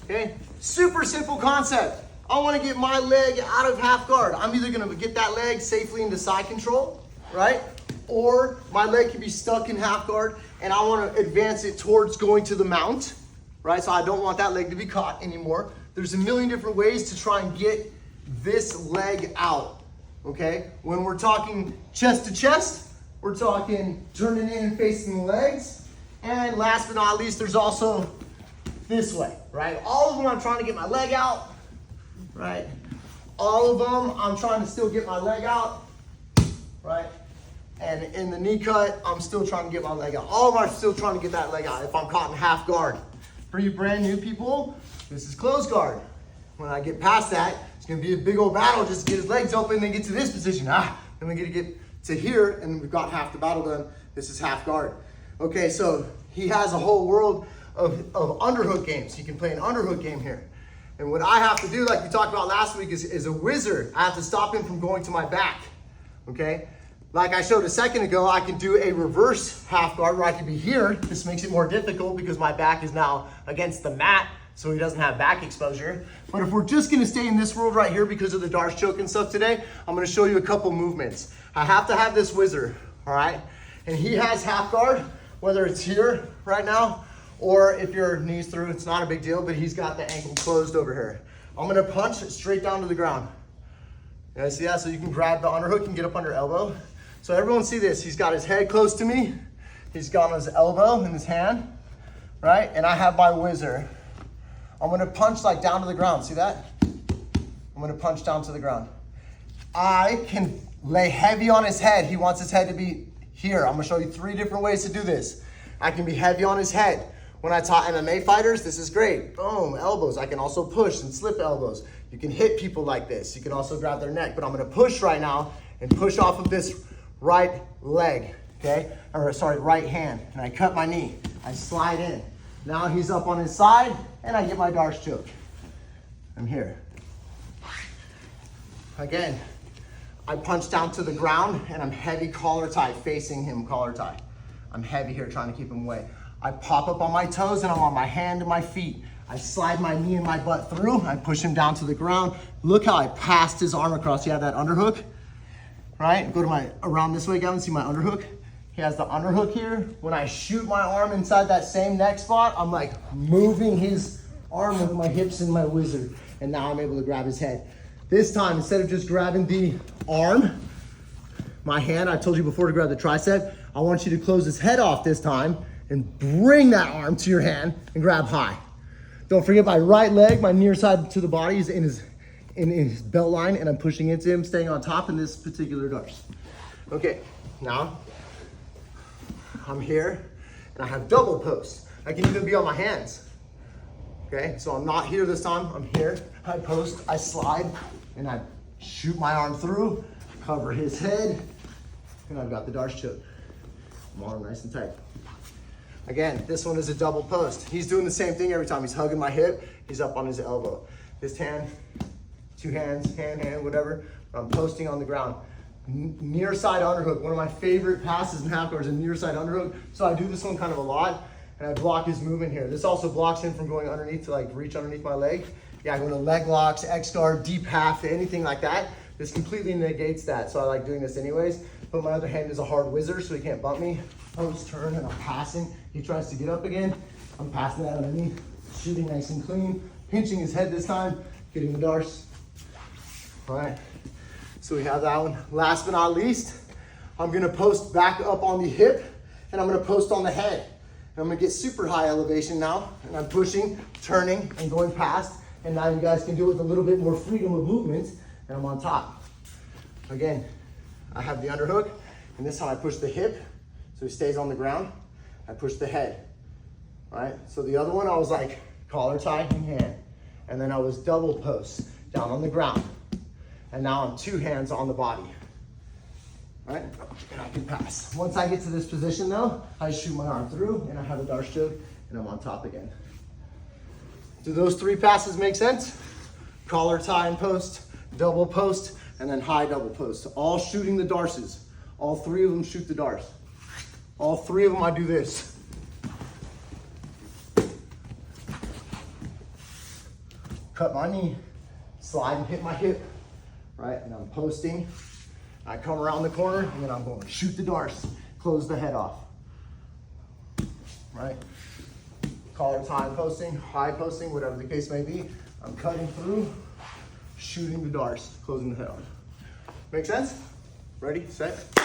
okay? Super simple concept. I wanna get my leg out of half guard. I'm either gonna get that leg safely into side control, right? Or my leg can be stuck in half guard and I wanna advance it towards going to the mount, right? So I don't want that leg to be caught anymore. There's a million different ways to try and get this leg out, okay? When we're talking chest to chest, we're talking turning in and facing the legs. And last but not least, there's also this way, right? All of them, I'm trying to get my leg out, right? All of them, I'm trying to still get my leg out, right? And in the knee cut, I'm still trying to get my leg out. All of them are still trying to get that leg out if I'm caught in half guard. For you brand new people, this is closed guard. When I get past that, it's gonna be a big old battle just to get his legs open and then get to this position. Then we get to here and we've got half the battle done. This is half guard. Okay, so he has a whole world of underhook games. He can play an underhook game here. And what I have to do, like we talked about last week, is a wizard. I have to stop him from going to my back, okay? Like I showed a second ago, I can do a reverse half guard where I can be here. This makes it more difficult because my back is now against the mat, so he doesn't have back exposure. But if we're just gonna stay in this world right here because of the Darce choke and stuff today, I'm gonna show you a couple movements. I have to have this wizard, all right? And he has half guard, whether it's here right now, or if your knee's through, it's not a big deal, but he's got the ankle closed over here. I'm gonna punch straight down to the ground. You guys see that? So you can grab the underhook and get up under elbow. So everyone see this, he's got his head close to me, he's got his elbow in his hand, right? And I have my whizzer. I'm gonna punch like down to the ground, see that? I'm gonna punch down to the ground. I can lay heavy on his head. He wants his head to be here. I'm gonna show you 3 different ways to do this. I can be heavy on his head. When I taught MMA fighters, this is great. Boom, elbows. I can also push and slip elbows. You can hit people like this. You can also grab their neck, but I'm gonna push right now and push off of this right leg, okay? Or sorry, right hand. And I cut my knee. I slide in. Now he's up on his side and I get my Darce choke. I'm here. Again, I punch down to the ground and I'm heavy collar tie, facing him collar tie. I'm heavy here trying to keep him away. I pop up on my toes and I'm on my hand and my feet. I slide my knee and my butt through. I push him down to the ground. Look how I passed his arm across. You have that underhook, right? Go to my, around this way, Gavin, see my underhook? He has the underhook here. When I shoot my arm inside that same neck spot, I'm like moving his arm with my hips and my wizard. And now I'm able to grab his head. This time, instead of just grabbing the arm, my hand, I told you before to grab the tricep, I want you to close his head off this time and bring that arm to your hand and grab high. Don't forget my right leg, my near side to the body is in his belt line and I'm pushing into him, staying on top in this particular Darce. Okay, now I'm here and I have double post. I can even be on my hands. Okay, so I'm not here this time, I'm here. I post, I slide, and I shoot my arm through, cover his head, and I've got the Darce choke. I'm on nice and tight. Again, this one is a double post. He's doing the same thing every time. He's hugging my hip, he's up on his elbow. This hand, 2 hands, hand, whatever. I'm posting on the ground. Near side underhook, one of my favorite passes in half guard is a near side underhook. So I do this one kind of a lot, and I block his movement here. This also blocks him from going underneath to like reach underneath my leg. Yeah, going to leg locks, X guard, deep half, anything like that. This completely negates that, so I like doing this anyways. But my other hand is a hard whizzer, so he can't bump me. Post turn, and I'm passing. He tries to get up again. I'm passing that underneath, shooting nice and clean, pinching his head this time, getting the Darce. All right, so we have that one. Last but not least, I'm gonna post back up on the hip, and I'm gonna post on the head. And I'm gonna get super high elevation now, and I'm pushing, turning, and going past. And now you guys can do it with a little bit more freedom of movement, and I'm on top. Again, I have the underhook, and this time I push the hip, so he stays on the ground. I push the head, right? So the other one, I was like collar tie in hand, and then I was double post down on the ground. And now I'm 2 hands on the body, right? And I can pass. Once I get to this position though, I shoot my arm through, and I have a Darce choke, and I'm on top again. Do those 3 passes make sense? Collar tie and post, double post, and then high double post. All shooting the Darces. All 3 of them shoot the Darce. All 3 of them I do this. cut my knee, slide and hit my hip, right? And I'm posting. I come around the corner and then I'm going to shoot the Darce, close the head off, right? Collar tie posting, high posting, whatever the case may be. I'm cutting through, shooting the Darce, closing the head off. Make sense? Ready, set.